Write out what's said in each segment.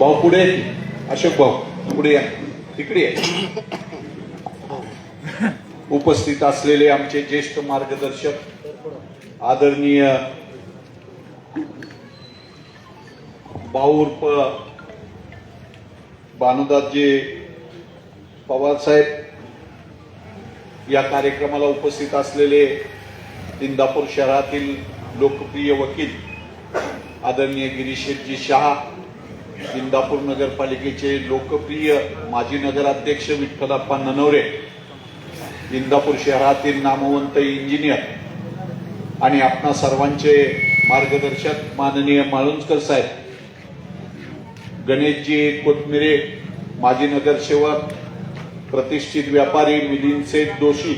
भाऊ पुढे अशोक भाऊ पुढे या, तिकडे या. उपस्थित असलेले आमचे ज्येष्ठ मार्गदर्शक आदरणीय भाऊ उर्फ भानुदासजी पवार साहेब, या कार्यक्रमाला उपस्थित असलेले इंदापूर शहरातील लोकप्रिय वकील आदरणीय गिरीशजी शहा, इंदापूर नगरपालिकेचे लोकप्रिय माजी नगराध्यक्ष विठ्ठलप्पा ननवरे, इंदापूर शहरातील नामवंत इंजिनियर आणि आपणा सर्वांचे मार्गदर्शक माननीय माळुंजकर साहेब, गणेशजी कोथमिरे माजी नगरसेवक, प्रतिष्ठित व्यापारी मिलिंद सेठ जोशी,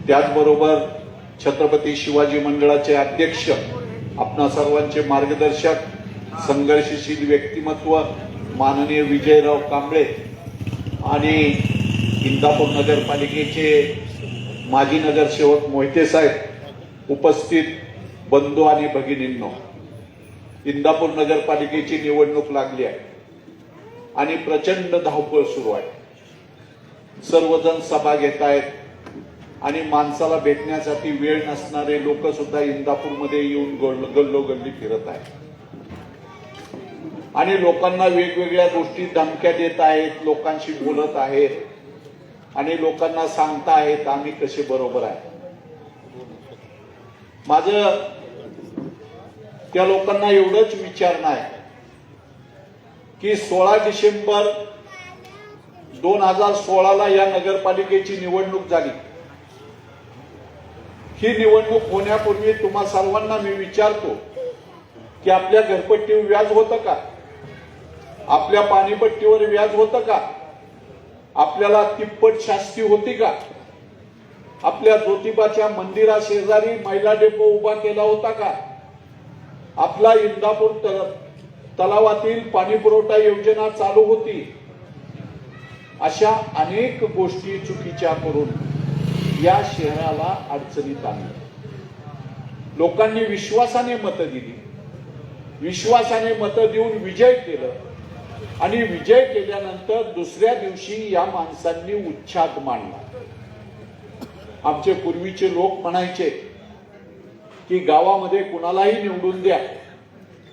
त्याचबरोबर छत्रपती शिवाजी मंडळाचे अध्यक्ष, आपणा सर्वांचे मार्गदर्शक, संघर्षशील व्यक्तिमत्व माननीय विजयराव कांबळे आणि इंदापूर नगरपालिकेचे माजी नगरसेवक मोहिते साहेब, उपस्थित बंधू आणि भगिनींनो, इंदापूर नगरपालिकेची निवडणूक लागली आहे आणि प्रचंड धावपळ सुरू आहे. सर्वजण सभा घेत आहेत आणि माणसाला भेटण्यासाठी वेळ नसणारे लोक सुद्धा इंदापूरमध्ये येऊन गल्लोगल्ली फिरत आहेत आणि लोकांना वेगवेगळ्या गोष्टी धमक्या देत आहेत, लोकांशी बोलत आहेत आणि लोकांना सांगता आहेत आम्ही कसे बरोबर आहे. माझं त्या लोकांना एवढंच विचारणं आहे की 16 डिसेंबर 2016 या नगरपालिकेची निवडणूक झाली. ही निवडणूक होण्यापूर्वी तुम्हा सर्वांना मी विचारतो की आपल्या घरपट्टीवर व्याज होतं का? आपल्या पाणीपट्टीवर व्याज होतं का? आपल्याला तिप्पट शास्ती होती का? आपल्या ज्योतिबाच्या मंदिरा शेजारी महिला डेपो उभा केला होता का? आपला इंदापूर तलावातील पाणीपुरवठा योजना चालू होती? अशा अनेक गोष्टी चुकीच्या करून या शहराला अडचणीत आणलं. लोकांनी विश्वासाने मतं दिली, विश्वासाने मतं देऊन विजय केलं आणि विजय केल्यानंतर दुसऱ्या दिवशी या माणसांनी उच्छाद मांडला. आमचे पूर्वीचे लोक म्हणायचे की गावामध्ये कुणालाही निवडून द्या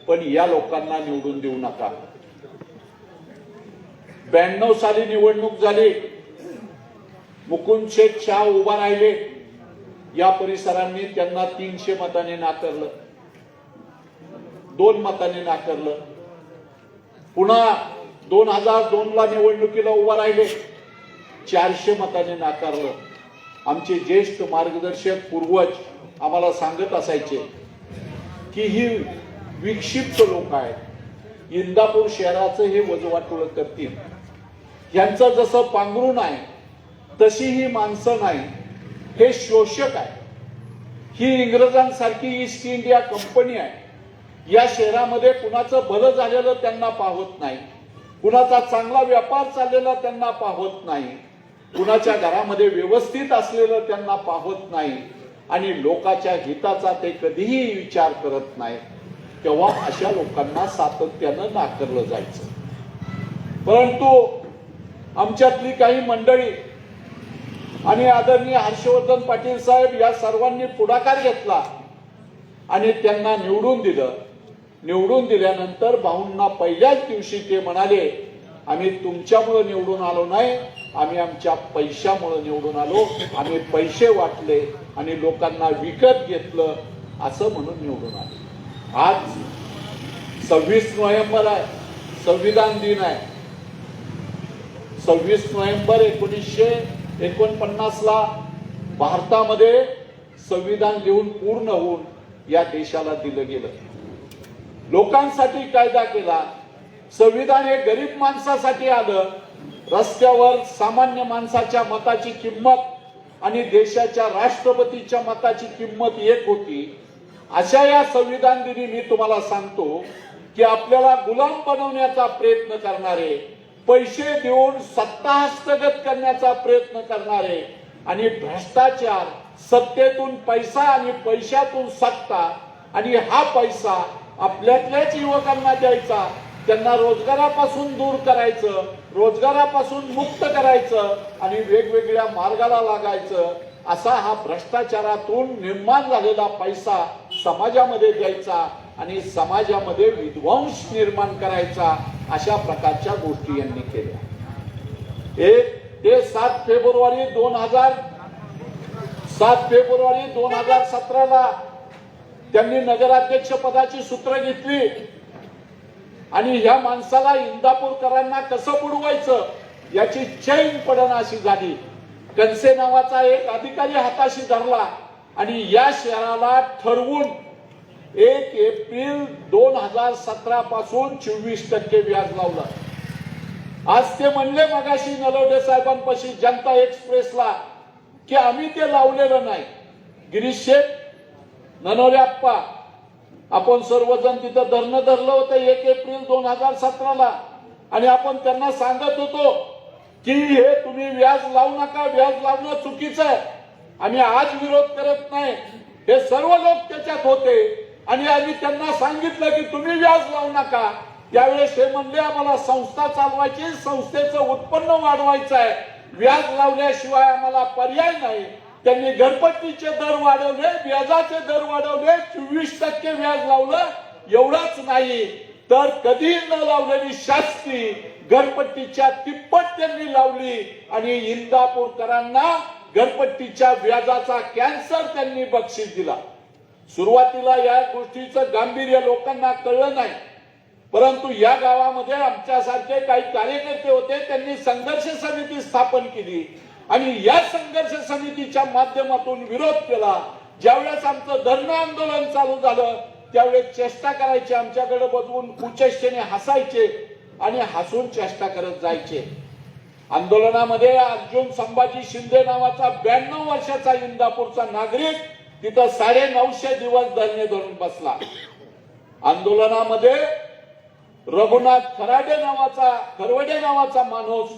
पण या लोकांना निवडून देऊ नका. 92 साली निवडणूक झाली, मुकुंद शेठ शाह उभा राहिले, या परिसरांनी त्यांना 300 मतांनी नाकारलं, 2 मतांनी नाकारलं. पुन्हा 2002 ला निवडणुकीला उभा राहिले, 400 मतांनी नाकारलं. आमचे ज्येष्ठ मार्गदर्शक पूर्वज आम्हाला सांगत असायचे की ही विक्षिप्त लोक आहेत, इंदापूर शहराचं हे वजवाटोळ करतील, यांचं जसं पांघरून आहे तशी ही माणसं नाही, हे शोषक आहे, ही इंग्रजांसारखी ईस्ट इंडिया कंपनी आहे. या शहरामध्ये कुणाचं भलं झालेलं त्यांना पाहत नाही, कुणाचा चांगला व्यापार चाललेला त्यांना पाहत नाही, कुणाच्या घरामध्ये व्यवस्थित असलेलं त्यांना पाहत नाही आणि लोकांच्या हिताचा ते कधीही विचार करत नाही. तेव्हा अशा लोकांना सातत्यानं नाकारलं जायचं. परंतु आमच्यातली काही मंडळी आणि आदरणीय हर्षवर्धन पाटील साहेब या सर्वांनी पुढाकार घेतला आणि त्यांना निवडून दिलं. निवडून दिल्यानंतर भाऊंना पहिल्याच दिवशी ते म्हणाले, आम्ही तुमच्यामुळे निवडून आलो नाही, आम्ही आमच्या पैशामुळे निवडून आलो, आम्ही पैसे वाटले आणि लोकांना विकत घेतलं असं म्हणून निवडून आले. आज 26 नोव्हेंबर आहे, संविधान दिन आहे. 26 नोव्हेंबर 1949 ला भारतामध्ये संविधान लिहून पूर्ण होऊन या देशाला दिलं गेलं. लोकांसाठी कायदा केला. संविधान हे गरीब माणसासाठी आलं. रस्त्यावर सामान्य माणसाच्या मताची किंमत आणि देशाच्या राष्ट्रपतीच्या मताची किंमत एक होती. अशा या संविधान दिनी मी तुम्हाला सांगतो की आपल्याला गुलाम बनवण्याचा प्रयत्न करणारे, पैसे देऊन सत्ता हस्तगत करण्याचा प्रयत्न करणारे आणि भ्रष्टाचार, सत्तेतून पैसा आणि पैशातून सत्ता आणि हा पैसा आपल्यातल्याच युवकांना द्यायचा त्यांना रोजगारापासून दूर करायचं, रोजगारापासून मुक्त करायचं आणि वेगवेगळ्या मार्गाला लागायचं, असा हा भ्रष्टाचारातून निर्माण झालेला पैसा समाजामध्ये द्यायचा आणि समाजामध्ये विध्वंस निर्माण करायचा, अशा प्रकारच्या गोष्टी यांनी केल्या. ते 7 फेब्रुवारी 2017 त्यांनी नगराध्यक्ष पदाची सूत्र घेतली आणि ह्या माणसाला इंदापूरकरांना कसं बुडवायचं याची चैन पडनाशी झाली. कनसे नावाचा एक अधिकारी हाताशी धरला आणि या शहराला ठरवून 1 एप्रिल 2017 पासून 24% व्याज लावलं. आज ते म्हणले मगाशी नलवडे साहेबांपाशी जनता एक्सप्रेसला की आम्ही ते लावलेलं नाही. गिरीश शेठ, ननवरे आप्पा, आपण सर्वजण तिथं धरणं धरलं होतं 1 एप्रिल 2017 आणि आपण त्यांना सांगत होतो की हे तुम्ही व्याज लावू नका, व्याज लावणं चुकीचं आहे. आम्ही आज विरोध करत नाही, हे सर्व लोक त्याच्यात होते आणि आम्ही त्यांना सांगितलं की तुम्ही व्याज लावू नका. त्यावेळेस हे म्हणले आम्हाला संस्था चालवायची, संस्थेचं उत्पन्न वाढवायचं आहे, व्याज लावल्याशिवाय आम्हाला पर्याय नाही. त्यांनी घरपट्टीचे दर वाढवले, व्याजाचे दर वाढवले, 24% व्याज लावलं. एवढंच नाही तर कधी न लावलेली शास्ती घरपट्टीच्या तिप्पट त्यांनी लावली आणि इंदापूरकरांना घरपट्टीच्या व्याजाचा कॅन्सर त्यांनी बक्षीस दिला. सुरुवातीला या गोष्टीचं गांभीर्य लोकांना कळलं नाही, परंतु या गावामध्ये आमच्यासारखे काही कार्यकर्ते होते, त्यांनी संघर्ष समिती स्थापन केली आणि या संघर्ष समितीच्या माध्यमातून विरोध केला. ज्यावेळेस आमचं धरणं आंदोलन चालू झालं त्यावेळेस चेष्टा करायचे, आमच्याकडे बघून कुचेष्टेने हसायचे आणि हसून चेष्टा करत जायचे. आंदोलनामध्ये अर्जुन संभाजी शिंदे नावाचा 92 वर्षाचा इंदापूरचा नागरिक तिथं 950 दिवस धरणे धरून बसला. आंदोलनामध्ये रघुनाथ खरवडे नावाचा माणूस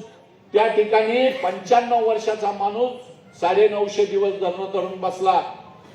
त्या ठिकाणी 95 वर्षाचा माणूस 950 दिवस धरणं धरून बसला.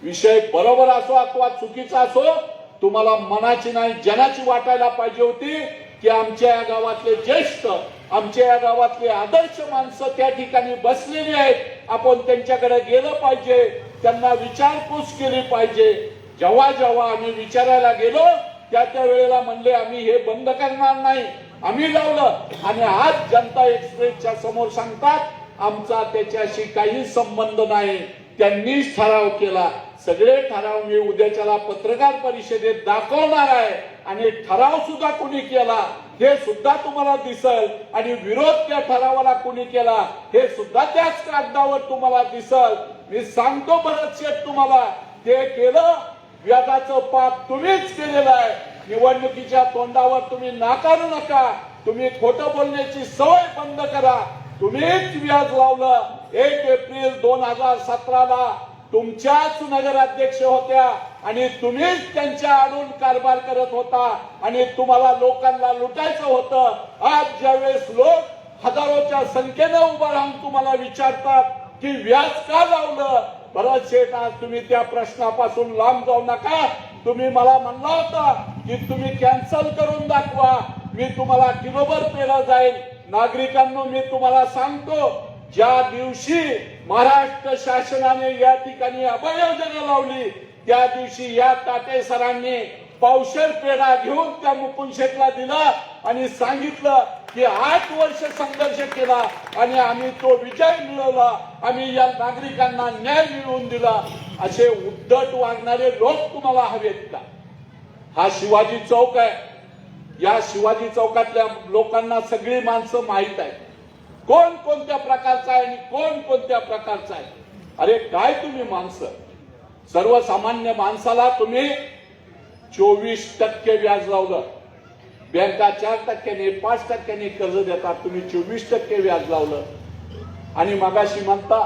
विषय बरोबर असो अथवा चुकीचा असो, तुम्हाला मनाची नाही जनाची वाटायला पाहिजे होती की आमच्या या गावातले ज्येष्ठ, आमच्या या गावातले आदर्श माणसं त्या ठिकाणी बसलेली आहेत, आपण त्यांच्याकडे गेलं पाहिजे, त्यांना विचारपूस केली पाहिजे. जेव्हा जेव्हा आम्ही विचारायला गेलो त्या वेळेला म्हणले आम्ही हे बंद करणार नाही, आम्ही लावलं. आणि आज जनता एक्सप्रेसच्या समोर सांगतात आमचा त्याच्याशी काही संबंध नाही, त्यांनीच ठराव केला. सगळे ठराव मी उद्याच्याला पत्रकार परिषदेत दाखवणार आहे आणि ठराव सुद्धा कोणी केला हे सुद्धा तुम्हाला दिसल आणि विरोध त्या ठरावाला कोणी केला हे सुद्धा त्याच कागदावर तुम्हाला दिसल. मी सांगतो भरत शेठ तुम्हाला, ते केलं व्याजाचं पाप तुम्हीच केलेलं आहे. निवडणुकीच्या तोंडावर तुम्ही नाकारू नका, तुम्ही खोटं बोलण्याची सवय बंद करा. तुम्हीच व्याज लावलं. 1 एप्रिल 2017 तुमच्याच नगराध्यक्ष होत्या आणि तुम्हीच त्यांच्या आडून कारभार करत होता आणि तुम्हाला लोकांना लुटायचं होतं. आज ज्यावेळेस लोक हजारोच्या संख्येने उभं राहून तुम्हाला विचारतात की व्याज का लावलं, भरत शेठ आज तुम्ही त्या प्रश्नापासून लांब जाऊ नका. तुम्ही मला म्हणला होता की तुम्ही कॅन्सल करून दाखवा, मी तुम्हाला किलोभर पेढा जाईल. नागरिकांनो, मी तुम्हाला सांगतो, ज्या दिवशी महाराष्ट्र शासनाने या ठिकाणी अभय योजना लावली त्या दिवशी या ताटे सरांनी पावशेर पेढा घेऊन त्या मुकुंद शेठला दिला आणि सांगितलं की 8 वर्ष संघर्ष केला आणि आम्ही तो विजय मिळवला, आम्ही या नागरिकांना न्याय मिळवून दिला. असे उद्धट वागणारे लोक तुम्हाला हवेत का? हा शिवाजी चौक आहे. या शिवाजी चौकातल्या लोकांना सगळी माणसं माहीत आहेत, कोण कोणत्या प्रकारचा आहे आणि कोण कोणत्या प्रकारचा आहे. अरे काय तुम्ही माणसं, सर्वसामान्य माणसाला तुम्ही 24% व्याज लावलं. बँका 4%, 5% कर्ज देतात, तुम्ही 24% व्याज लावलं. आणि मगाशी म्हणता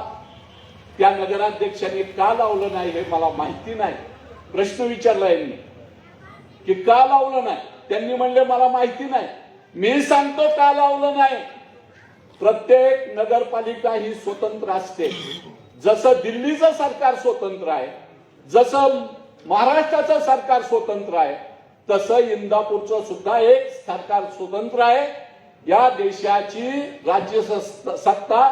त्या नगराध्यक्षांनी का लावलं नाही हे मला माहिती नाही. प्रश्न विचारला यांनी की का लावलं नाही, त्यांनी म्हणले मला माहिती नाही. मी सांगतो का लावलं नाही. प्रत्येक नगरपालिका ही स्वतंत्र असते. जसं दिल्लीचं सरकार स्वतंत्र आहे, जसं महाराष्ट्राचं सरकार स्वतंत्र आहे, तसं इंदापूरचं सुद्धा एक सरकार स्वतंत्र आहे. या देशाची राज्य सत्ता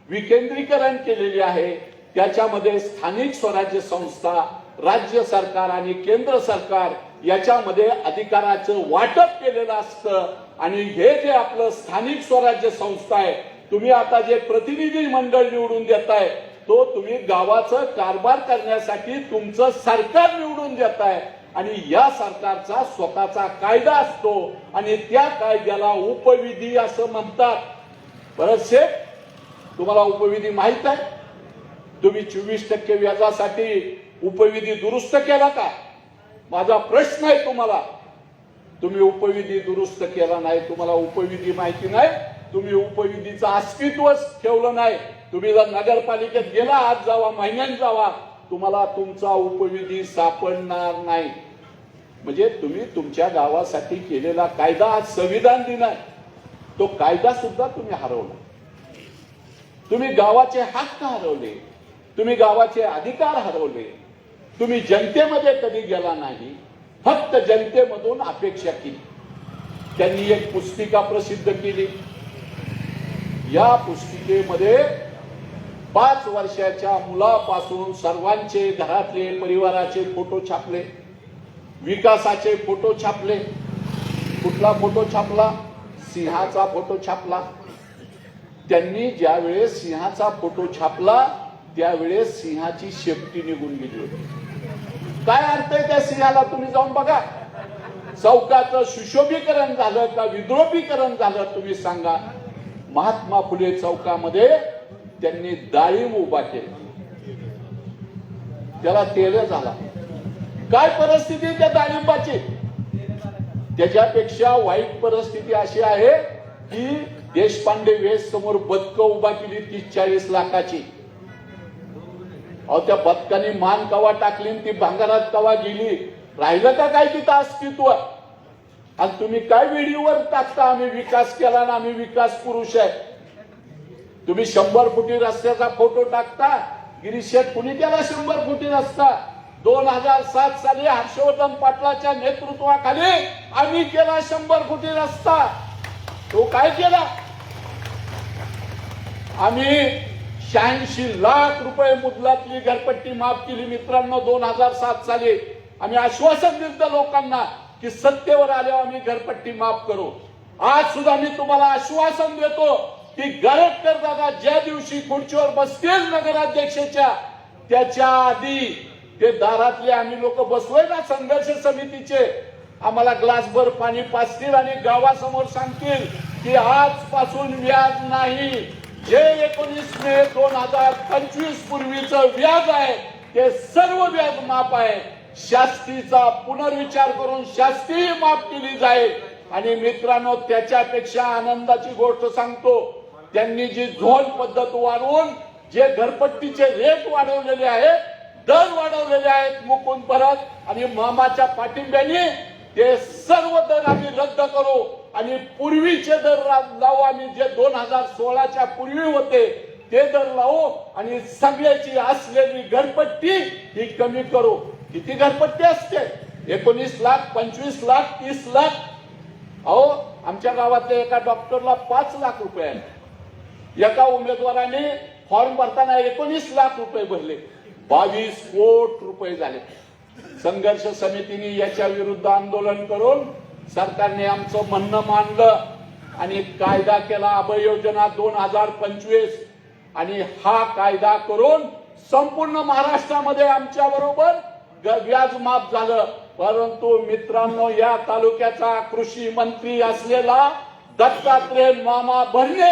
विकेंद्रीकरण केलेली आहे. त्याच्यामध्ये स्थानिक स्वराज्य संस्था, राज्य सरकार आणि केंद्र सरकार याच्यामध्ये अधिकाराचं वाटप केलेलं असतं. आणि हे जे आपलं स्थानिक स्वराज्य संस्था आहे, तुम्ही आता जे प्रतिनिधी मंडळ निवडून देताय, तो तुम्ही गावाचं कारभार करण्यासाठी तुमचं सरकार निवडून देताय. आणि या सरकारचा स्वतःचा कायदा असतो आणि त्या कायद्याला उपविधी असं म्हणतात. बरेचसे तुम्हाला उपविधी माहित आहे. तुम्ही 24% व्याजासाठी उपविधी दुरुस्त केला का? माझा प्रश्न आहे तुम्हाला. तुम्ही उपविधी दुरुस्त केला नाही, तुम्हाला उपविधी माहिती नाही, तुम्ही उपविधीचं अस्तित्वच ठेवलं नाही. तुम्ही जर नगरपालिकेत गेला, आज जावा, महिन्यात जावा, तुम्हाला तुमचा उपविधी सापडणार नाही. म्हणजे तुम्ही तुमच्या गावासाठी केलेला कायदा, आज संविधान दिन आहे, तो कायदा सुद्धा तुम्ही हरवला. तुम्ही गावाचे हक्क हरवले, तुम्ही गावाचे अधिकार हरवले. तुम्ही जनतेमध्ये कधी गेला नाही, फक्त जनतेमधून अपेक्षा केली. त्यांनी एक पुस्तिका प्रसिद्ध केली. या पुस्तिकेमध्ये 5 वर्षाच्या मुलापासून सर्वांचे, घरातले, परिवाराचे फोटो छापले, विकासाचे फोटो छापले. कुठला फोटो छापला? सिंहाचा फोटो छापला. त्यांनी ज्यावेळेस सिंहाचा फोटो छापला त्यावेळेस सिंहाची शेपटी निघून गेली होती. काय अर्थ आहे त्या सिंहाला? तुम्ही जाऊन बघा. चौकाचं सुशोभीकरण झालं का विद्रोपीकरण झालं? तुम्ही सांगा. महात्मा फुले चौकामध्ये त्यांनी डाळिंब उभा केला, त्याला तेल झाला. काय परिस्थिती त्या डाळिंबाची? त्याच्यापेक्षा वाईट परिस्थिती अशी आहे की देशपांडे वेस समोर बदकं उभा केली 30-40 लाखाची. अहो, त्या बदकानी मान कवा टाकली, ती भांगारात कवा गेली? राहिलं का काय तिथं अस्तित्व? आणि तुम्ही काय व्हिडिओवर टाकता, आम्ही विकास केला ना, आम्ही विकास पुरुष आहे. तुम्ही 100 फुटी रस्त्याचा फोटो टाकता. गिरीश शेठ कुणी केला 100 फुटी रस्ता? 2007 साली हर्षवर्धन पाटलाच्या नेतृत्वाखाली आम्ही केला 100 फुटी रस्ता. तो काय केला? आम्ही 86 लाख रुपये मुदलातली घरपट्टी माफ केली. मित्रांनो, 2007 साली आम्ही आश्वासन दिलं लोकांना की सत्तेवर आल्यावर आम्ही घरपट्टी माफ करू. आज सुद्धा मी तुम्हाला आश्वासन देतो की गारटकर दादा ज्या दिवशी खुर्चीवर बसतील नगराध्यक्षाच्या, त्याच्या आधी ते दारातले आम्ही लोक बसलोय ना संघर्ष समितीचे, आम्हाला ग्लासभर पाणी पाजतील आणि गावासमोर सांगतील की आजपासून व्याज नाही. जे 19 मे 2025 पूर्वीचं व्याज आहे ते सर्व व्याज माफ आहे. शास्तीचा पुनर्विचार करून शास्ती माफ केली जाईल. आणि मित्रांनो, त्याच्यापेक्षा आनंदाची गोष्ट सांगतो, त्यांनी जी झोन पद्धत वाढवून जे घरपट्टीचे रेट वाढवलेले आहेत, दर वाढवलेले आहेत मुकुंद परत आणि मामाच्या पाठिंब्याने, ते सर्व दर आम्ही रद्द करू आणि पूर्वीचे दर लावू. आम्ही जे 2016च्या पूर्वी होते ते दर लावू आणि सगळ्याची असलेली घरपट्टी ही कमी करू. किती घरपट्टी असते? 19 लाख, 25 लाख, 30 लाख. अहो, आमच्या गावातल्या एका डॉक्टरला 5 लाख रुपये आहे. एका उमेदवाराने फॉर्म भरताना 19 लाख रुपये भरले, 22 कोटी रुपये झाले. संघर्ष समितीने याच्या विरुद्ध आंदोलन करून सरकारने आमचं म्हणणं मानलं आणि कायदा केला अभय योजना 2025. आणि हा कायदा करून संपूर्ण महाराष्ट्रामध्ये आमच्या बरोबर व्याज माफ झालं. परंतु मित्रांनो, या तालुक्याचा कृषी मंत्री असलेला दत्तात्रय मामा भरणे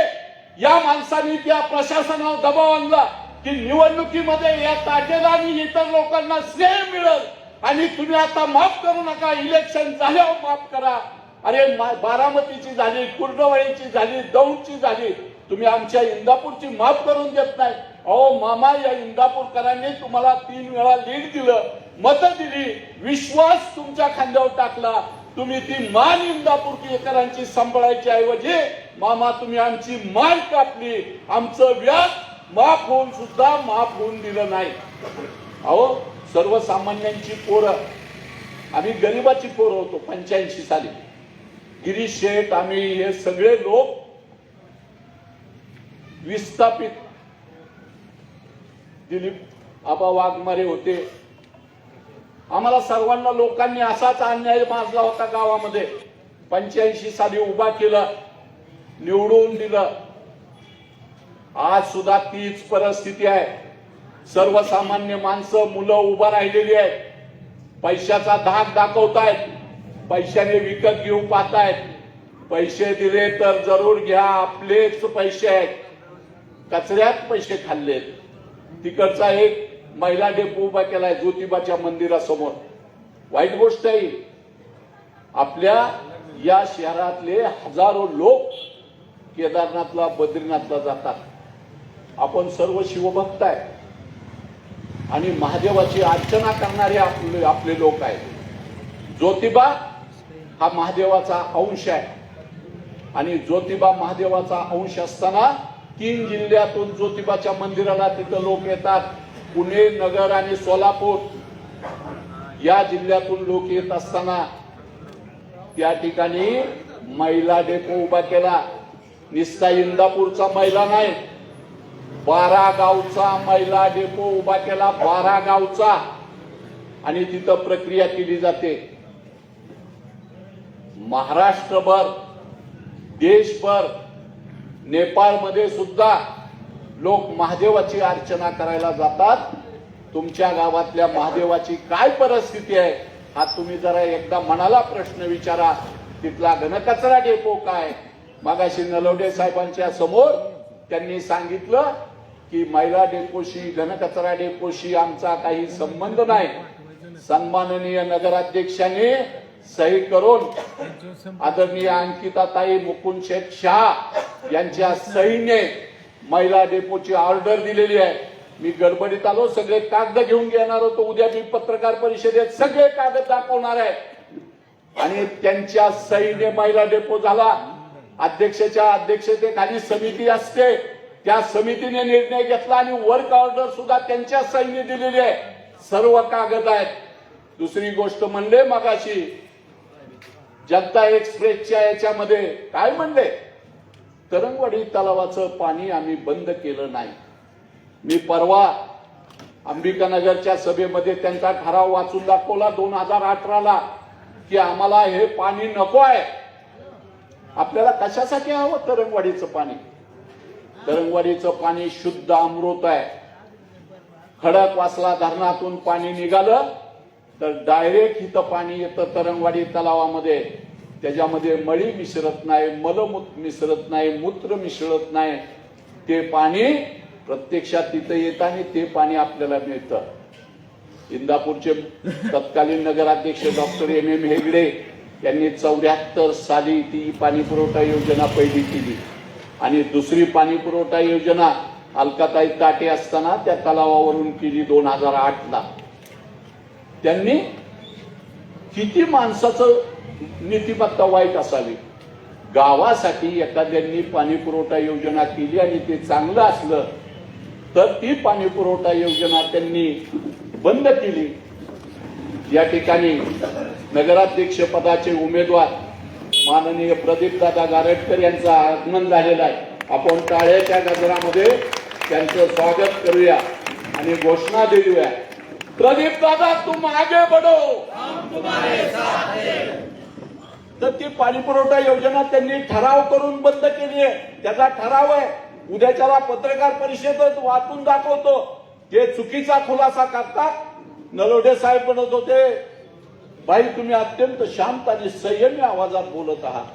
या माणसाने त्या प्रशासनावर दबाव आणला की निवडणुकीमध्ये या ताटेला आणि इतर लोकांना श्रेय मिळेल आणि तुम्ही आता माफ करू नका, इलेक्शन झाल्यावर माफ करा. अरे, बारामतीची झाली, कुर्डवाडीची झाली, दौंडची झाली, तुम्ही आमच्या इंदापूरची माफ करून देत नाही. अहो मामा, या इंदापूरकरांनी तुम्हाला 3 वेळा लीड दिलं, मतं दिली, विश्वास तुमच्या खांद्यावर टाकला. तुम्ही ती मान इंदापूरकरांची सांभाळायची ऐवजी मामा तुम्ही आमची मान कापली. आमचं व्याज माफ होऊन सुद्धा माफ होऊन दिलं नाही. अहो, सर्वसामान्यांची पोरं आम्ही गरिबाची पोरं होतो 85 साली. गिरीश शेठ, आम्ही हे सगळे लोक विस्थापित. दिलीप आबा वाघमारे होते. आम्हाला सर्वांना लोकांनी असाच अन्याय माजला होता गावामध्ये. 85 साली उभा केलं, निवडून दिलं. आज सुद्धा तीच परिस्थिती आहे. सर्वसामान्य माणसं, मुलं उभा राहिलेली आहेत. पैशाचा धाक दाखवतायत, पैशाने विकत घेऊ पाहतायत. पैसे दिले तर जरूर घ्या, आपलेच पैसे आहेत. कचऱ्यात पैसे खाल्लेत. तिकडचा एक महिला डेपो उभा केलाय ज्योतिबाच्या मंदिरासमोर. वाईट गोष्ट आहे. आपल्या या शहरातले हजारो लोक केदारनाथला, बद्रीनाथला जातात. आपण सर्व शिवभक्त आहे आणि महादेवाची अर्चना करणारे आपले लोक आहेत. ज्योतिबा हा महादेवाचा अंश आहे आणि ज्योतिबा महादेवाचा अंश असताना 3 जिल्ह्यातून ज्योतिबाच्या मंदिराला तिथं लोक येतात. पुणे, नगर आणि सोलापूर या जिल्ह्यातून लोक येत असताना त्या ठिकाणी महिला डेपो उभा केला. निस्ता इंदापूरचा महिला नाही, 12 गावचा महिला डेपो उभा केला. 12 गावचा. आणि तिथं प्रक्रिया केली जाते. महाराष्ट्रभर, देशभर, नेपाळमध्ये सुद्धा लोक महादेवाची अर्चना करायला जातात. तुमच्या गावातल्या महादेवाची काय परिस्थिती आहे हा तुम्ही जरा एकदा मनाला प्रश्न विचारा. तिथला घनकचरा डेपो काय. मागाशी नलवडे साहेबांच्या समोर त्यांनी सांगितलं की महिला डेपोशी, घनकचरा डेपोशी आमचा काही संबंध नाही. सन्माननीय नगराध्यक्षांनी सही करून आदरणीय अंकिताताई मुकुंद शेठ शाह यांच्या सहीने महिला डेपोची ऑर्डर दिलेली आहे. मी गडबडीत आलो, सगळे कागद घेऊन घेणार होतो. उद्या मी पत्रकार परिषदेत सगळे कागद दाखवणार आहे. आणि त्यांच्या सहीने महिला डेपो झाला. अध्यक्षाच्या अध्यक्षतेखाली समिती असते, त्या समितीने निर्णय घेतला आणि वर्क ऑर्डर सुद्धा त्यांच्या सहीने दिलेली आहे. सर्व कागद आहेत. दुसरी गोष्ट म्हणले मगाशी, जनता एक्सप्रेसच्या याच्यामध्ये काय म्हणले, तरंगवाडी तलावाचं पाणी आम्ही बंद केलं नाही. मी परवा अंबिकानगरच्या सभेमध्ये त्यांचा ठराव वाचून दाखवला 2018ला की आम्हाला हे पाणी नको आहे. आपल्याला कशासाठी हवं तरंगवाडीचं पाणी? तरंगवाडीचं पाणी शुद्ध अमृत आहे. खडकवासला धरणातून पाणी निघालं तर डायरेक्ट इथं पाणी येतं तरंगवाडी तलावामध्ये. त्याच्यामध्ये मळी मिसळत नाही, मलमूत्र मिसळत नाही, मूत्र मिसळत नाही. ते पाणी प्रत्यक्षात तिथं येतं आणि ते पाणी आपल्याला मिळतं. इंदापूरचे तत्कालीन नगराध्यक्ष डॉक्टर MM हेगडे यांनी 74 साली ती पाणी पुरवठा योजना पहिली केली आणि दुसरी पाणी पुरवठा योजना अलकाताई ताटे असताना त्या तलावावरून केली 2008ला. त्यांनी किती माणसाचं नीतिमत्ता वाईट असावी. गावासाठी एखाद्यांनी पाणी पुरवठा योजना केली आणि ते चांगलं असलं तर ती पाणी पुरवठा योजना त्यांनी बंद केली. या ठिकाणी नगराध्यक्ष पदाचे उमेदवार माननीय प्रदीपदादा गारटकर यांचं आगमन झालेलं आहे. आपण टाळ्याच्या गजरामध्ये त्यांचं स्वागत करूया आणि घोषणा देऊया. प्रदीप दादा तुम आगे बढ़ो, हम तुम्हारे साथ हैं. तर ती पाणी पुरवठा योजना त्यांनी ठराव करून बंद केली आहे. त्याचा ठराव आहे. उद्याच्याला पत्रकार परिषदेत वाचून दाखवतो. ते चुकीचा खुलासा करतात. नलवडे साहेब म्हणत होते, बाई तुम्ही अत्यंत शांत आणि संयमी आवाजात बोलत आहात.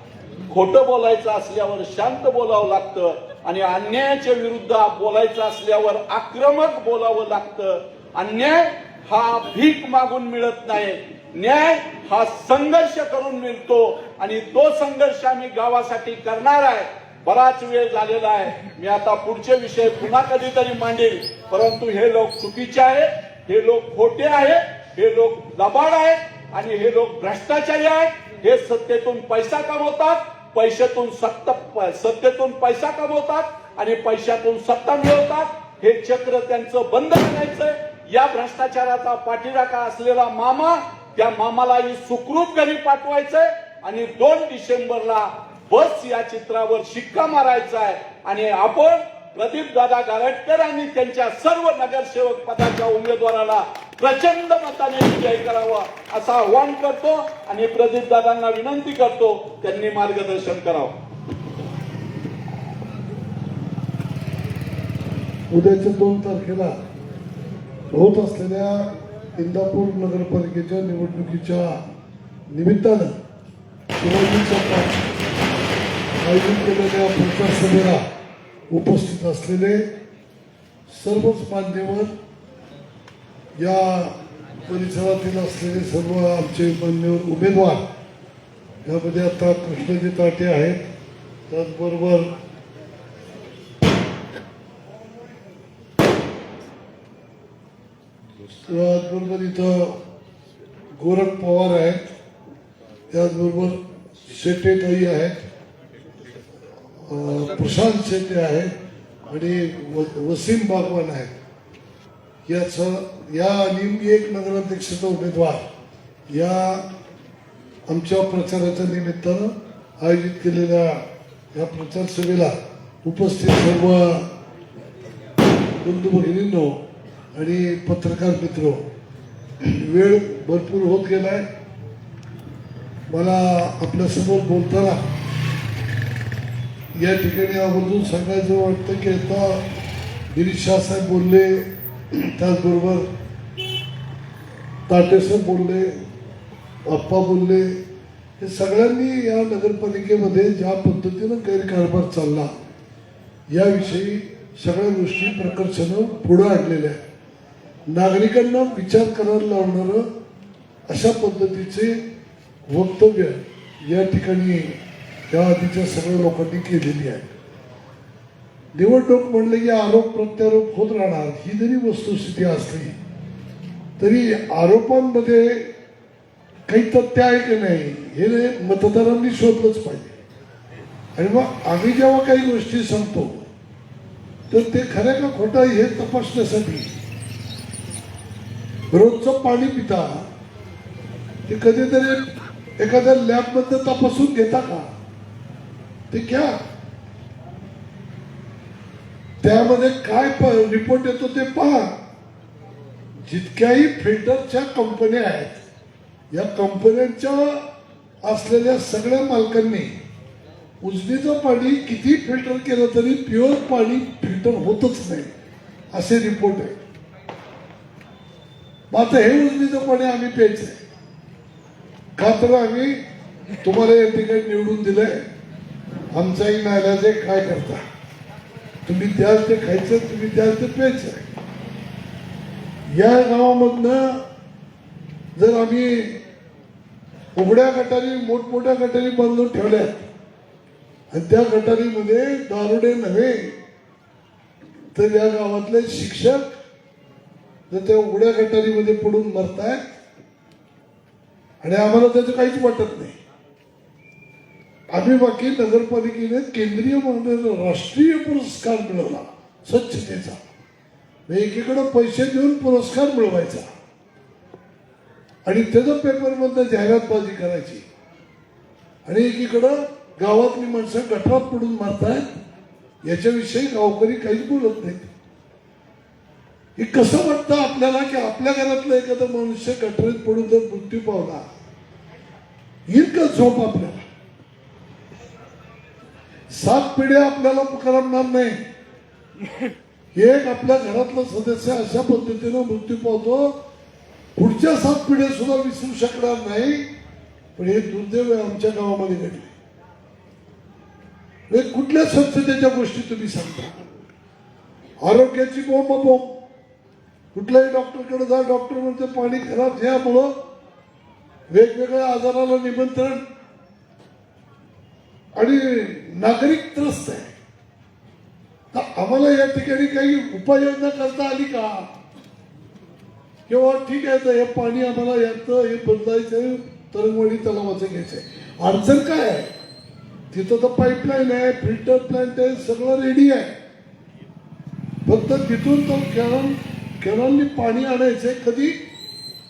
खोटं बोलायचं असल्यावर शांत बोलावं लागतं आणि अन्यायाच्या विरुद्ध बोलायचं असल्यावर आक्रमक बोलावं लागतं. अन्याय हा भीक मागून मिळत नाही. न्याय हा संघर्ष करून मिळतो आणि तो संघर्ष आम्ही गावासाठी करणार आहे. बराच वेळ झालेला आहे. मी आता पुढचे विषय पुन्हा कधीतरी मांडेल. परंतु हे लोक चुकीचे आहेत, हे लोक खोटे आहेत, हे लोक लबाड आहेत आणि हे लोक भ्रष्टाचारी आहेत. हे सत्तेतून पैसा कमवतात, सत्तेतून पैसा कमवतात आणि पैशातून सत्ता मिळवतात. हे चक्र त्यांचं बंद करायचंय. या भ्रष्टाचाराचा पाठीराखा असलेला मामा त्या मामाला ही सुखरूप घरी पाठवायचंय आणि 2 डिसेंबरला बस या चित्रावर शिक्का मारायचा आहे आणि आपण प्रदीप दादा गारटकर आणि त्यांच्या सर्व नगरसेवक पदाच्या उमेदवाराला प्रचंड मताने विजय करावा असं आवाहन करतो आणि प्रदीप दादांना विनंती करतो त्यांनी मार्गदर्शन करावं. उद्याच्या 2 तारखेला होत असलेल्या इंदापूर नगरपालिकेच्या निवडणुकीच्या निमित्तानं शिवाजी चौकात आयोजित केलेल्या प्रचार सभेला उपस्थित असलेले सर्वच मान्यवर, या परिसरातील असलेले सर्व आमचे मान्यवर उमेदवार, यामध्ये आता कृष्णजी ताटे आहेत, त्याचबरोबर इथं गोरख पवार आहेत, त्याचबरोबर शेटेताई आहेत, प्रशांत शेटे आहेत आणि वसीम बागवान आहेत. या आणि एक नगराध्यक्षाचा उमेदवार या आमच्या प्रचाराच्या निमित्तानं आयोजित केलेल्या या प्रचार सभेला उपस्थित सर्व बंधू भगिनींनो आणि पत्रकार मित्र, वेळ भरपूर होत गेलाय. मला आपल्यासमोर बोलताना या ठिकाणी आवर्जून सांगायचं वाटतं की आता गिरीश साहेब बोलले, त्याचबरोबर ताटेसाहेब बोलले, आप्पा बोलले, हे सगळ्यांनी या नगरपालिकेमध्ये ज्या पद्धतीनं गैरकारभार चालला याविषयी सगळ्या गोष्टी प्रकर्षानं पुढे आणलेल्या आहेत. नागरिकांना विचार करायला लावणारं अशा पद्धतीचे वक्तव्य या ठिकाणी या आधीच्या सगळ्या लोकांनी केलेली आहे. निवडणूक म्हणले की आरोप प्रत्यारोप होत राहणार, ही जरी वस्तुस्थिती असली तरी आरोपांमध्ये काही तथ्य आहे की नाही हे मतदारांनी शोधलंच पाहिजे. आणि मग आम्ही जेव्हा काही गोष्टी सांगतो तर ते खरं का खोटं हे तपासण्यासाठी रोजचं पाणी पिता ते कधीतरी एखाद्या लॅबमध्ये तपासून घेता का? ते घ्या, त्यामध्ये काय रिपोर्ट येतो ते पहा. जितक्याही फिल्टरच्या कंपन्या आहेत या कंपन्यांच्या असलेल्या सगळ्या मालकांनी उजनीचं पाणी किती फिल्टर केलं तरी प्युअर पाणी फिल्टर होतच नाही असे रिपोर्ट आहे. मग आता हे उजनीचं पाणी आम्ही प्यायचं आहे का? तर आम्ही तुम्हाला या ठिकाणी निवडून दिलंय, आमचाही नाईलाज आहे, काय करता? तुम्ही द्याल ते खायचं, तुम्ही द्याल ते प्यायचं. या गावामधनं जर आम्ही उघड्या गटारी मोठमोठ्या गटारी बांधून ठेवल्यात आणि त्या गटारीमध्ये दारुडे नव्हे तर या गावातले शिक्षक जर त्या उघड्या गटारीमध्ये पडून मरतायत आणि आम्हाला त्याचं काहीच वाटत नाही. आम्ही बाकी नगरपालिकेने केंद्रीय राष्ट्रीय पुरस्कार मिळवला स्वच्छतेचा. एकीकडे पैसे देऊन पुरस्कार मिळवायचा आणि त्याचं पेपरमध्ये जाहिरातबाजी करायची आणि एकीकडं गावातली माणसं गटारात पडून मारतायत याच्याविषयी गावकरी काहीच बोलत नाहीत. हे कसं वाटतं आपल्याला की आपल्या घरातलं एखादा मनुष्य गटारीत पडून जर मृत्यू पावला येईल का झोप? आपल्याला 7 पिढ्या आपल्याला करमणार नाही. एक आपल्या घरातला सदस्य अशा पद्धतीनं मृत्यू पावतो, पुढच्या 7 पिढ्या सुद्धा विसरू शकणार नाही. पण हे दुर्दैव आमच्या गावामध्ये घडले. कुठल्या स्वच्छतेच्या गोष्टी तुम्ही सांगता? आरोग्याची बोंब. कुठल्याही डॉक्टरकडे जा, डॉक्टर म्हणते पाणी खराब ज्यामुळं वेगवेगळ्या आजाराला निमंत्रण आणि नागरिक त्रस्त आहे. तर आम्हाला या ठिकाणी काही उपाययोजना करता आली का? किंवा ठीक आहे तर हे पाणी आम्हाला याचं हे बदलायचं, तरंगवाडी तलावाचं घ्यायचंय. अडचण काय आहे? तिथं तर पाईपलाईन आहे, फिल्टर प्लांट आहे, सगळं रेडी आहे. फक्त तिथून तो कॅनलनी पाणी आणायचंय. कधी?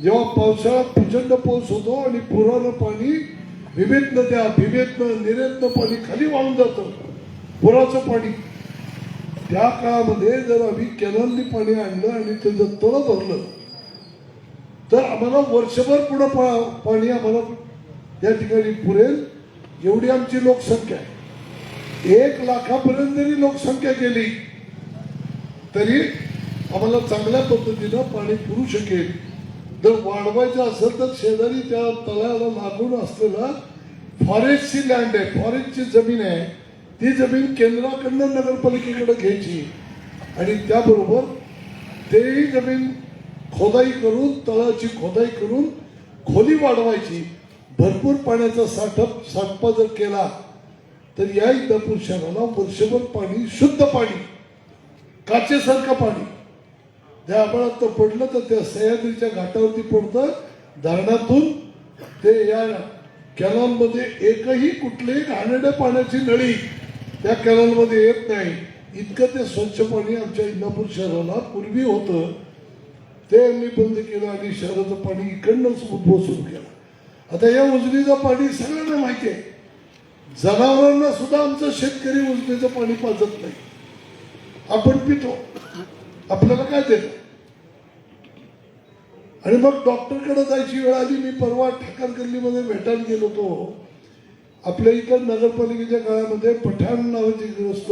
जेव्हा पावसाळ्यात प्रचंड पाऊस होतो आणि पुरानं पाणी विविध नद्या विविधनं निरेतनं पाणी खाली वाहून जातं, पुराचं पाणी. त्या काळामध्ये जर आम्ही कॅनलनी पाणी आणलं आणि ते जर तळं भरलं तर आम्हाला वर्षभर पुढं पाणी आम्हाला या ठिकाणी पुरेल एवढी आमची लोकसंख्या आहे. 1 लाखापर्यंत जरी लोकसंख्या गेली तरी आम्हाला चांगल्या पद्धतीनं पाणी पुरू शकेल. जर वाढवायचं असेल तर शेजारी त्या तळ्याला लागून असलेला फॉरेस्टची लँड आहे, फॉरेस्टची जमीन आहे, ती जमीन केंद्राकडनं नगरपालिकेकडे घ्यायची आणि त्याबरोबर तेही जमीन खोदाई करून तळाची खोदाई करून खोली वाढवायची. भरपूर पाण्याचा साठपा जर केला तर या इंदापूर शहराला वर्षभर पाणी, शुद्ध पाणी, काचेसारखं पाणी ज्या आभाळात तर पडलं तर त्या सह्याद्रीच्या घाटावरती पडतं, धरणातून ते या कॅनॉलमध्ये एकही कुठलीही घाणेरड्या पाण्याची नळी त्या कॅनॉलमध्ये येत नाही. इतकं ते स्वच्छ पाणी आमच्या इंदापूर शहराला पूर्वी होतं, ते यांनी बंद केलं आणि शहराचं पाणी इकडनंच उद्भव सुरू केला. आता या उजनीचं पाणी सगळ्यांना माहिती आहे. जनावरांना सुद्धा आमचं शेतकरी उजनीचं पाणी पाजत नाही, आपण पितो, आपल्याला काय देतं. आणि मग डॉक्टरकडे जायची वेळ आली. मी परवा ठाकर गल्लीमध्ये भेटायला गेलो होतो. आपल्या इकडं नगरपालिकेच्या काळामध्ये पठाण नावाचे ग्रस्त,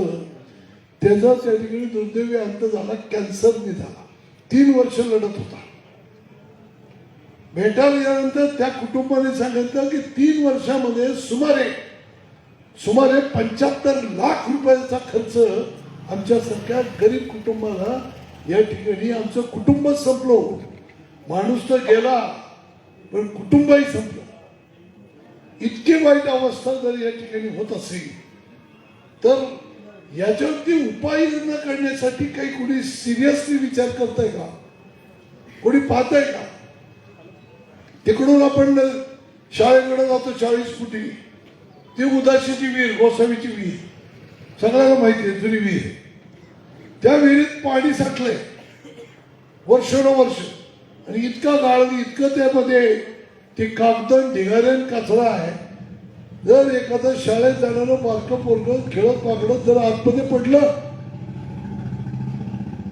त्याचा त्या ठिकाणी दुर्दैवी अंत झाला, कॅन्सरने झाला. 3 वर्ष लढत होता. भेटायला गेल्यानंतर त्या कुटुंबाने सांगितलं की 3 वर्षामध्ये सुमारे 75 लाख रुपयाचा खर्च आमच्यासारख्या गरीब कुटुंबाला या ठिकाणी आमचं कुटुंब संपलं. माणूस तर गेला पण कुटुंबही संपलं. इतकी वाईट अवस्था जर या ठिकाणी होत असेल तर याच्यावरती उपाययोजना करण्यासाठी काही कोणी सिरियसली विचार करताय का? कोणी पाहताय का? तिकडून आपण शाळेकडे जातो 40 फुटी, ती उदाशीची विहीर, गोसावीची विहीर, सगळ्यांना माहिती आहे, जुनी विहीर. त्या विहिरीत पाणी साठलंय वर्षानुवर्ष आणि इतका गाळणी, इतकं त्यामध्ये ते कागद, ढिगाऱ्यान कचरा आहे. जर एखादं शाळेत जाणारं बारकं पोरगं खेळत वागडत जर आतमध्ये पडलं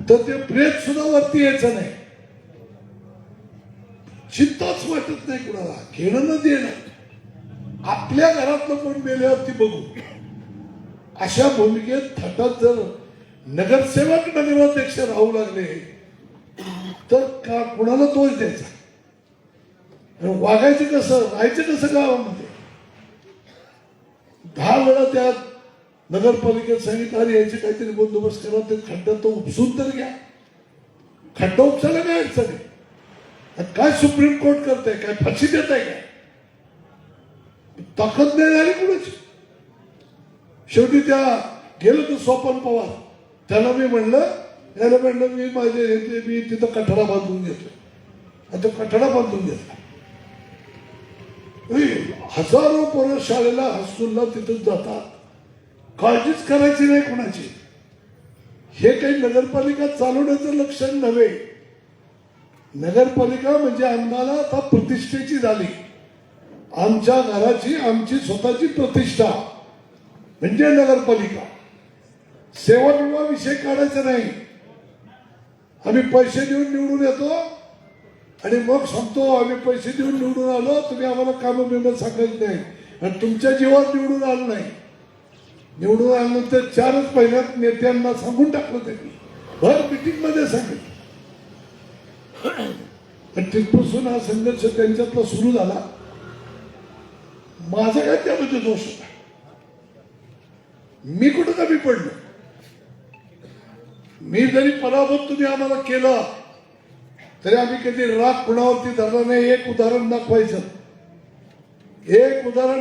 तर ते प्रेत सुद्धा वरती यायचं नाही. चिंताच वाटत नाही कुणाला, घेणं न देणं. आपल्या घरातलं कोण मेल्यावरती बघू, अशा भूमिकेत थाटात जर नगरसेवक नगराध्यक्ष राहू लागले तर का कुणाला दोष द्यायचा? वागायचं कसं, राहायचं कसं गावामध्ये? 10 वेळा त्या नगरपालिकेत सांगितलं अरे याचे काहीतरी बंदोबस्त करा, ते खड्डा तो उपसून तर घ्या. खड्डा उपसायला काय अडचण आहे? काय सुप्रीम कोर्ट करताय? काय फाशी देत आहे? काय ताकद नाही झाली कुणाची? शेवटी त्या गेलं तर सोपान पवार, त्याला मी म्हणलं मी माझे मी तिथं कठडा बांधून घेतो. आणि तो कठडा बांधून घेतला. हजारो पोरं शाळेला हायस्कूलला तिथं जातात, काळजीच करायची नाही कोणाची. हे काही नगरपालिका चालवण्याचं लक्षण नव्हे. नगरपालिका म्हणजे आम्हाला आता प्रतिष्ठेची झाली. आमच्या घराची आमची स्वतःची प्रतिष्ठा म्हणजे नगरपालिका. सेवानिर्वाह विषय काढायचा नाही. आम्ही पैसे देऊन निवडून येतो आणि मग सांगतो आम्ही पैसे देऊन निवडून आलो, तुम्ही आम्हाला कामं बिमं सांगायचं नाही. आणि तुमच्या जीवावर निवडून आलं नाही. निवडून आल्यानंतर 4च महिन्यात नेत्यांना सांगून टाकलं त्यांनी, भर मिटिंग मध्ये सांगितलं. आणि तिथपासून हा संघर्ष त्यांच्यातला सुरू झाला. माझा काय त्यामध्ये दोष होता? मी कुठं कमी पडलो? मी जरी पराभूत तुम्ही आम्हाला केलं तरी आम्ही कधी राग कुणावरती धरला नाही. एक उदाहरण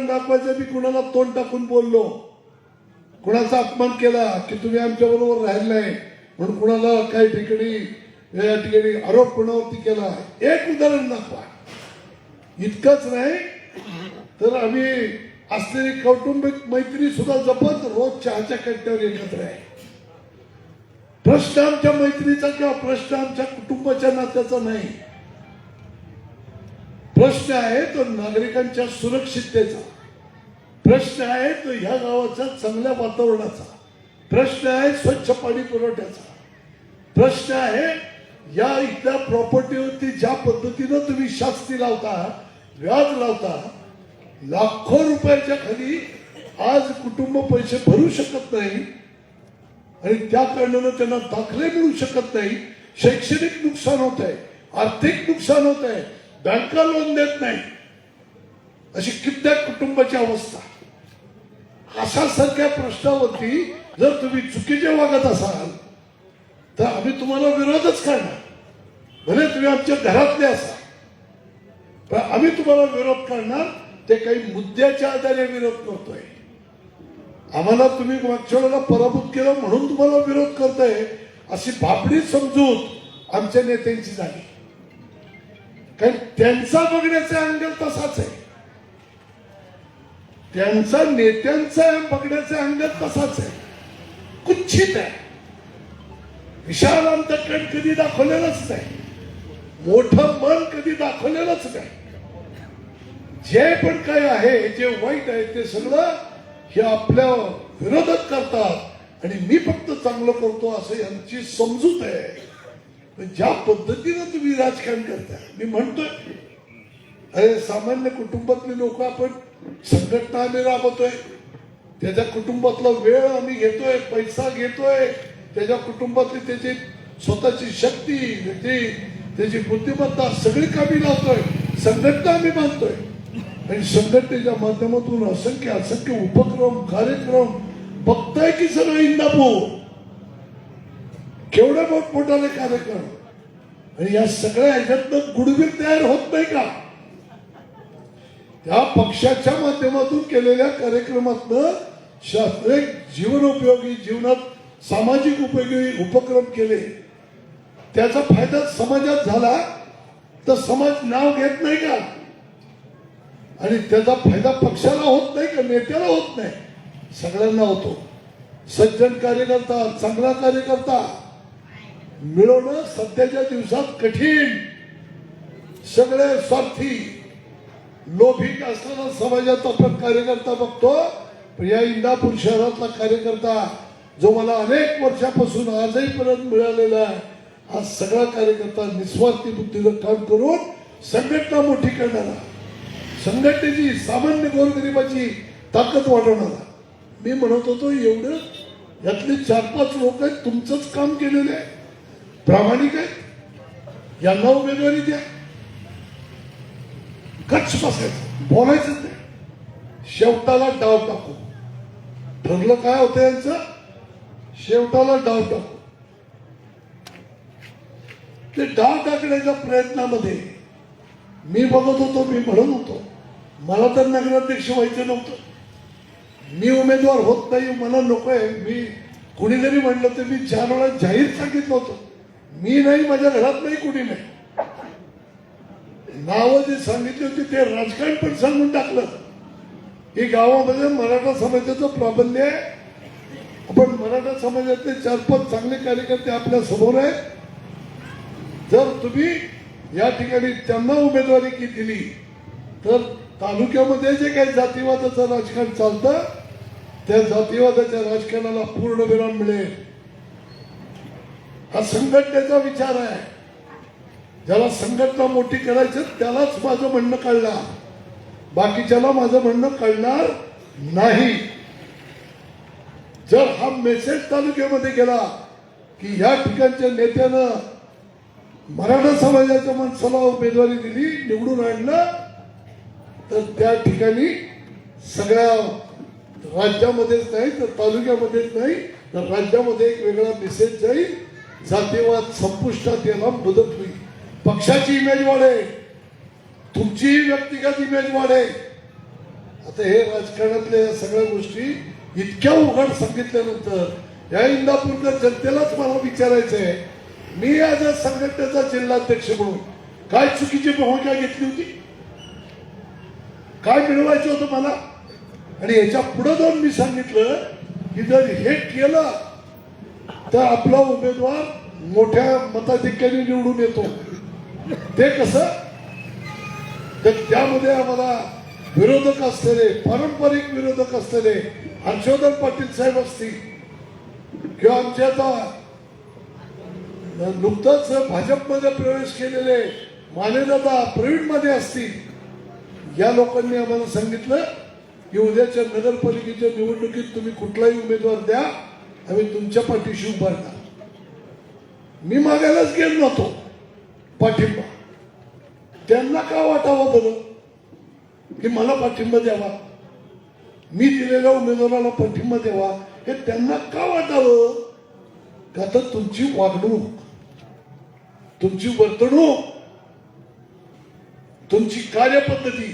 दाखवायचं, मी कुणाला तोंड टाकून बोललो, कुणाचा अपमान केला की तुम्ही आमच्या बरोबर राहिला नाही म्हणून कुणाला काही ठिकाणी या ठिकाणी आरोप कुणावरती केला. एक उदाहरण दाखवा. इतकंच नाही तर आम्ही असलेली कौटुंबिक मैत्री सुद्धा जपत रोज चहाच्या कट्ट्यावर एकत्र आहे. प्रश्न आमच्या मैत्रीचा किंवा प्रश्न आमच्या कुटुंबाच्या नात्याचा नाही. प्रश्न आहे तो नागरिकांच्या सुरक्षिततेचा, प्रश्न आहे तो ह्या गावाच्या चांगल्या वातावरणाचा, प्रश्न आहे स्वच्छ पाणी पुरवठ्याचा, प्रश्न आहे या इथल्या प्रॉपर्टीवरती ज्या पद्धतीनं तुम्ही शास्ती लावता, व्याज लावता, लाखो रुपयाच्या खाली आज कुटुंब पैसे भरू शकत नाही आणि त्या कारणानं त्यांना दाखले मिळू शकत नाही, शैक्षणिक नुकसान होत आहे, आर्थिक नुकसान होत आहे, बँका लोन देत नाही, अशी कित्येक कुटुंबाची अवस्था. अशा सारख्या प्रश्नावरती जर तुम्ही चुकीचे वागत असाल तर आम्ही तुम्हाला विरोधच करणार. भले तुम्ही आमच्या घरातले असा, पण आम्ही तुम्हाला विरोध करणार. ते काही मुद्द्याच्या आधारे विरोध करतोय. आम्हाला तुम्ही मागच्या वेळेला पराभूत केलं म्हणून तुम्हाला विरोध करताय अशी भाबडी समजूत आमच्या नेत्यांची झाली. कारण त्यांचा बघण्याचा अँगल तसाच आहे, त्यांचा नेत्यांचा बघण्याचा अँगल तसाच आहे, कुच्छित आहे. विशाल अंतःकरण कधी दाखवलेलंच नाही, मोठं मन कधी दाखवलेलंच नाही. जे पण काय आहे, जे वाईट आहे ते सगळं हे आपल्या विरोधात करतात आणि मी फक्त चांगलं करतो असं यांची समजूत आहे. ज्या पद्धतीनं तुम्ही राजकारण करता, मी म्हणतोय अरे सामान्य कुटुंबातले लोक आपण संघटना आम्ही राबवतोय, त्याच्या कुटुंबातला वेळ आम्ही घेतोय, पैसा घेतोय, त्याच्या कुटुंबातली त्याची स्वतःची शक्ती, त्याची बुद्धिमत्ता सगळी कामी लावतोय, संघटना आम्ही बांधतोय आणि संघटनेच्या माध्यमातून असंख्य असंख्य उपक्रम कार्यक्रम बघताय की सगळं इंदापूर केवढे मोठमोठाले कार्यक्रम. आणि या सगळ्या ह्याच्यातनं गुडविल तयार होत नाही का? त्या पक्षाच्या माध्यमातून केलेल्या कार्यक्रमातनं शास्त्रीय जीवनोपयोगी जीवनात सामाजिक उपयोगी उपक्रम केले, त्याचा फायदा समाजात झाला तर समाज नाव घेत नाही का? आणि त्याचा फायदा पक्षाला होत नाही का? नेत्याला होत नाही, सगळ्यांना होतो. सज्जन कार्यकर्ता, चांगला कार्यकर्ता मिळवणं सध्याच्या दिवसात कठीण. सगळे स्वार्थी लोभिक असलेला समाजात आपण कार्यकर्ता बघतो. या इंदापूर शहरातला कार्यकर्ता जो मला अनेक वर्षापासून आजही पर्यंत मिळालेला आहे, हा सगळा कार्यकर्ता निस्वार्थी बुद्धीनं काम करून संघटना मोठी करणारा, संघटनेची सामान्य गोरगरिबाची ताकद वाढवणारा. मी म्हणत होतो एवढं यातले 4-5 लोक आहेत तुमचंच काम केलेलं आहे, प्रामाणिक आहेत, यांना उमेदवारी द्या. कच्छ बसायचं, बोलायचं नाही, शेवटाला डाव टाकू. ठरलं काय होतं यांचं? शेवटाला डाव टाकू. ते डाव टाकण्याच्या प्रयत्नामध्ये मी बघत होतो, मी म्हणत होतो मला तर नगराध्यक्ष व्हायचं नव्हतं, मी उमेदवार होत नाही, मला नकोय. मी कुणी जरी म्हणलं तर मी 4 वेळा जाहीर सांगितलं होतं, मी नाही, माझ्या घरात नाही, कुणी नाही. नावं जे सांगितली होती ते राजकारण पण सांगून टाकलं की गावामध्ये मराठा समाजाचं प्राबल्य आहे, आपण मराठा समाजातले 4-5 चांगले कार्यकर्ते आपल्या समोर आहेत. जर तुम्ही या ठिकाणी त्यांना उमेदवारी की दिली तर तालुक्यामध्ये जे काही जातीवादाचं राजकारण चालतं त्या जातीवादाच्या राजकारणाला पूर्ण विराम मिळेल. हा संघटनेचा विचार आहे. ज्याला संघटना मोठी करायचं त्यालाच माझं म्हणणं कळणार, बाकीच्याला माझं म्हणणं कळणार नाही. जर हा मेसेज तालुक्यामध्ये गेला की या ठिकाणच्या नेत्यानं मराठा समाजाच्या माणसाला उमेदवारी दिली, निवडून आणलं, तर त्या ठिकाणी सगळ्या राज्यामध्येच नाही तर तालुक्यामध्येच नाही तर राज्यामध्ये एक वेगळा मेसेज जाईल. जातीवाद संपुष्टात यायला मदत होईल. पक्षाची इमेज वाढेल, तुमची व्यक्तिगत इमेज वाढेल. आता हे राजकारणातल्या या सगळ्या गोष्टी इतक्या उघड सांगितल्यानंतर या इंदापूरकर जनतेलाच मला विचारायचं आहे, मी आज संघटनेचा जिल्हाध्यक्ष म्हणून काय चुकीची भूमिका घेतली होती? काय मिळवायचं होतं मला? आणि याच्या पुढे जाऊन मी सांगितलं की जर हे केलं तर आपला उमेदवार मोठ्या मताधिक्याने निवडून येतो. ते कसं? तर त्यामध्ये आम्हाला विरोधक असलेले, पारंपरिक विरोधक असलेले हर्षवर्धन पाटील साहेब असतील किंवा आमच्या आता नुकताच भाजपमध्ये प्रवेश केलेले मानेदादा प्रवीण मध्ये असतील, या लोकांनी आम्हाला सांगितलं की उद्याच्या नगरपालिकेच्या निवडणुकीत तुम्ही कुठलाही उमेदवार द्या, आम्ही तुमच्या पाठीशी उभारणार. मी मागायलाच गेलो नव्हतो पाठिंबा. त्यांना का वाटावं बरं की मला पाठिंबा द्यावा, मी दिलेल्या उमेदवाराला पाठिंबा द्यावा, हे त्यांना का वाटावं? का तर तुमची वागणूक, तुमची वर्तणूक, तुमची कार्यपद्धती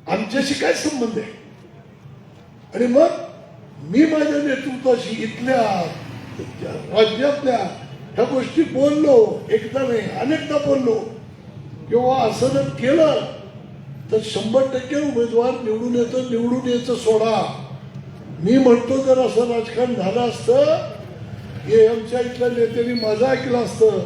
आमच्याशी काय संबंध आहे? आणि मग मी माझ्या नेतृत्वाशी इथल्या राज्यातल्या ह्या गोष्टी बोललो, एकदा नाही अनेकदा बोललो, किंवा असं जर केलं तर 100% उमेदवार निवडून येतो. निवडून यायचं सोडा, मी म्हणतो जर असं राजकारण झालं असतं, हे आमच्या इथल्या नेत्यांनी माझं ऐकलं असतं,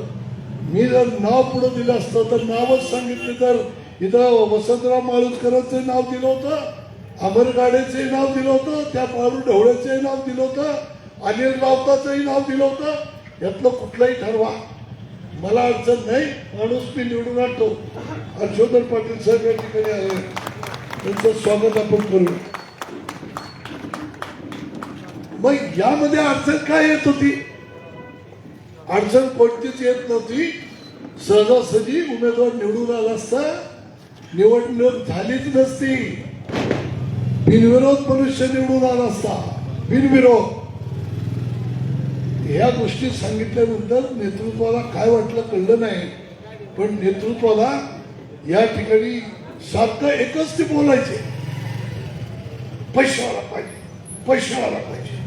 मी जर नाव पुढे दिलं असतं तर नावच सांगितलं तर इथं वसंतराव माळुसकरांचं नाव दिलं होतं, अमर गाडेचे नाव दिलं होतं, त्या पाळू ढवळेचे नाव दिलं होतं, अनिल राऊताचंही नाव दिलं होतं. यातलं कुठलंही ठरवा, मला अडचण नाही, माणूस मी निवडून आणतो. हर्षवर्धन पाटील साहेब या ठिकाणी आले, त्यांचं स्वागत आपण करू. मग यामध्ये अडचण काय येत होती? अडचण कोणतीच येत नव्हती. सहजासहजी उमेदवार निवडून आला असता, निवडणूक झालीच नसती, बिनविरोध मनुष्य निवडून आला असता, बिनविरोध. ह्या गोष्टी सांगितल्यानंतर नेतृत्वाला काय वाटलं कळलं नाही, पण नेतृत्वाला या ठिकाणी सारखं एकच ते बोलायचे, पैसे वाला पाहिजे, पैसे वाला पाहिजे,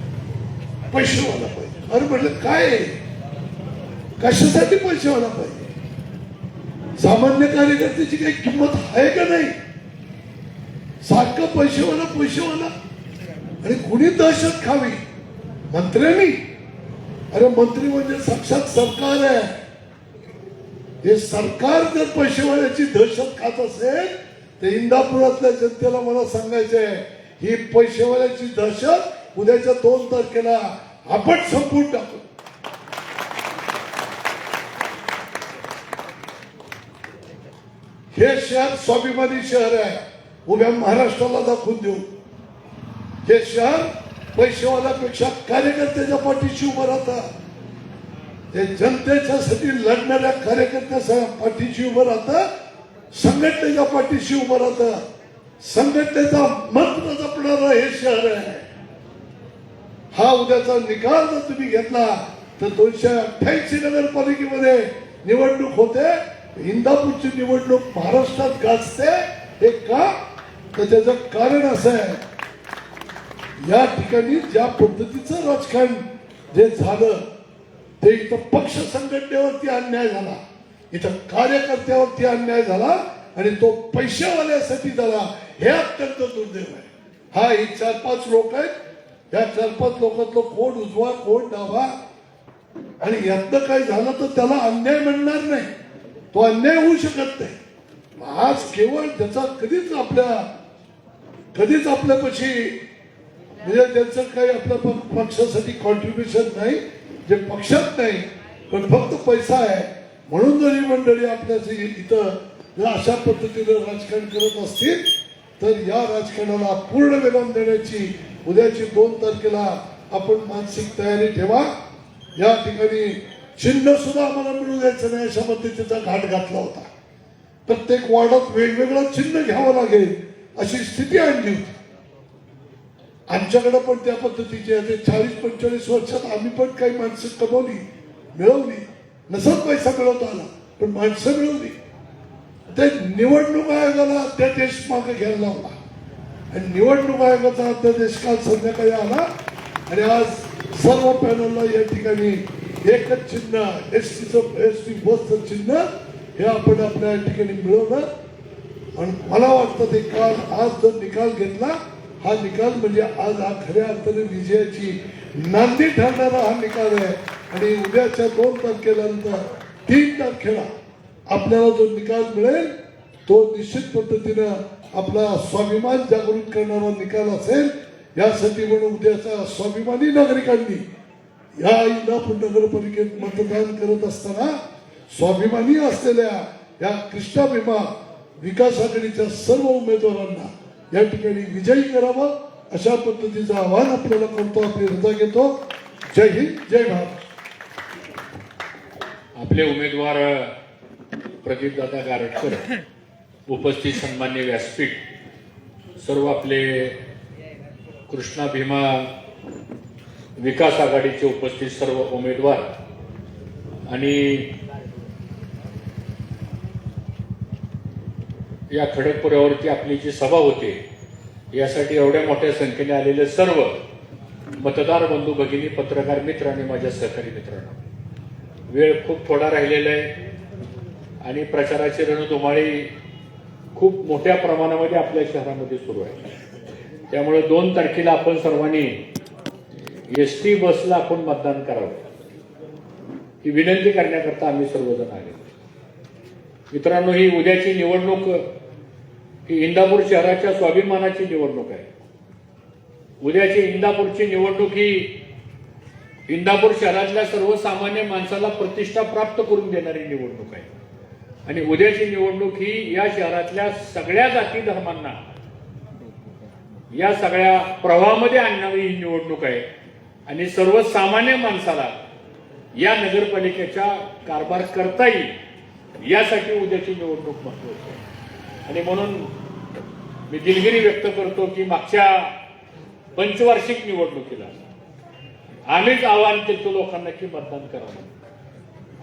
पैसे वाला पाहिजे. अरे म्हटलं काय, कशासाठी पैसे वाला पाहिजे? सामान्य कार्यकर्त्याची काही किंमत आहे का नाही? सारखं पैसेवाला पैसेवाला. आणि कुणी दहशत खावी? मंत्र्यांनी? अरे मंत्री म्हणजे साक्षात सरकार आहे. हे सरकार जर पैसेवाल्याची दहशत खात असेल तर इंदापुरातल्या जनतेला मला सांगायचंय, ही पैसेवाल्याची दहशत उद्याच्या 2 तारखेला आपण संपवून टाकू. हे शहर स्वाभिमानी शहर आहे, उभ्या महाराष्ट्राला दाखवून देऊ. हे शहर पैसेवाल्यापेक्षा कार्यकर्त्याच्या पाठीशी उभं राहतं. हे जनतेच्यासाठी लढणाऱ्या कार्यकर्त्याच्या पाठीशी उभं राहतं, संघटनेच्या पाठीशी उभं राहतं. संघटनेचा मंत्र जपणारं हे शहर आहे. हा उद्याचा निकाल जर तुम्ही घेतला तर 288 नगरपालिकेमध्ये निवडणूक होते. इंदापूरची निवडणूक महाराष्ट्रात गाजते. हे का? तर त्याचं कारण असं आहे, या ठिकाणी ज्या पद्धतीचं राजकारण जे झालं ते इथं पक्ष संघटनेवरती अन्याय झाला, इथं कार्यकर्त्यावरती अन्याय झाला आणि तो पैशावाल्यासाठी झाला. हे अत्यंत दुर्दैव आहे. हा ही 4-5 लोक आहेत, या 4-5 लोकांतलं कोण उजवा कोण डावा, आणि यातनं काय झालं तर त्याला अन्याय मिळणार नाही, तो अन्याय होऊ शकत नाही. आज केवळ त्याचा कधीच आपल्यापाशी म्हणजे त्यांचं काही आपल्या पक्षासाठी कॉन्ट्रीब्युशन नाही, जे पक्षात नाही, पण फक्त पैसा आहे. म्हणून जर ही मंडळी आपल्याची इथं जर अशा पद्धतीनं राजकारण करत असतील तर या राजकारणाला पूर्ण विराम देण्याची उद्याची 2 तारखेला आपण मानसिक तयारी ठेवा. या ठिकाणी चिन्ह सुद्धा आम्हाला मिळू द्यायचं नाही, अशा पद्धतीचा घाट घातला होता. प्रत्येक वॉर्डात वेगवेगळं चिन्ह घ्यावं लागेल अशी स्थिती आणली होती. आमच्याकडे पण त्या पद्धतीची आहे. 40-45 वर्षात आम्ही पण काही माणसं कमवली, मिळवली, नसत पैसा मिळवता आला पण माणसं मिळवली. ते निवडणूक आयोगाला अध्यादेश मागे घ्यायला लावला आणि निवडणूक आयोगाचा अध्यादेश काल संध्याकाळी आला आणि आज सर्व पॅनलला या ठिकाणी एकच चिन्ह, एसटी बसचं चिन्ह हे आपण आपल्या ठिकाणी मिळवलं. आणि मला वाटतं ते काल आज जर निकाल घेतला, हा निकाल म्हणजे आज हा खऱ्या अर्थाने विजयाची नांदी ठरणारा हा निकाल आहे. आणि उद्याच्या 2 तारखेनंतर 3 तारखेला आपल्याला जो निकाल मिळेल तो निश्चित पद्धतीनं आपला स्वाभिमान जागृत करणारा निकाल असेल. यासाठी म्हणून उद्याचा स्वाभिमानी नागरिकांनी या इंदापूर नगरपालिकेत मतदान करत असताना स्वाभिमानी असलेल्या या कृष्णा भीमा विकास आघाडीच्या सर्व उमेदवारांना या ठिकाणी विजयी करावं अशा पद्धतीचं आवाहन आपल्याला करतो. आपली रजा घेतो. जय हिंद, जय भारत. आपले उमेदवार प्रदीपदादा गारटकर, उपस्थित सन्मान्य व्यासपीठ, सर्व आपले कृष्णा भीमा विकास आघाडीचे उपस्थित सर्व उमेदवार आणि या खडकपुऱ्यावरती आपली जी सभा होते यासाठी एवढ्या मोठ्या संख्येने आलेले सर्व मतदार बंधू भगिनी, पत्रकार मित्र आणि माझ्या सहकारी मित्रांनो, वेळ खूप थोडा राहिलेला आहे आणि प्रचाराची रणधुमाळी खूप मोठ्या प्रमाणामध्ये आपल्या शहरामध्ये सुरू आहे. त्यामुळे 2 तारखेला आपण सर्वांनी एसटी बसला आपण मतदान करावं ही विनंती करण्याकरता आम्ही सर्वजण आले. मित्रांनो, ही उद्याची निवडणूक ही इंदापूर शहराच्या स्वाभिमानाची निवडणूक आहे. उद्याची इंदापूरची निवडणूक ही इंदापूर शहरातल्या सर्वसामान्य माणसाला प्रतिष्ठा प्राप्त करून देणारी निवडणूक आहे. आणि उद्याची निवडणूक ही या शहरातल्या सगळ्या जाती धर्मांना या सगळ्या प्रवाहामध्ये आणणारी ही निवडणूक आहे. आणि सर्वसामान्य माणसाला या नगरपालिकेचा कारभार करता येईल यासाठी उद्याची निवडणूक महत्वाची आहे. आणि म्हणून मी दिलगिरी व्यक्त करतो की मागच्या पंचवार्षिक निवडणुकीला आम्हीच आवाहन केलं लोकांना की मतदान करावं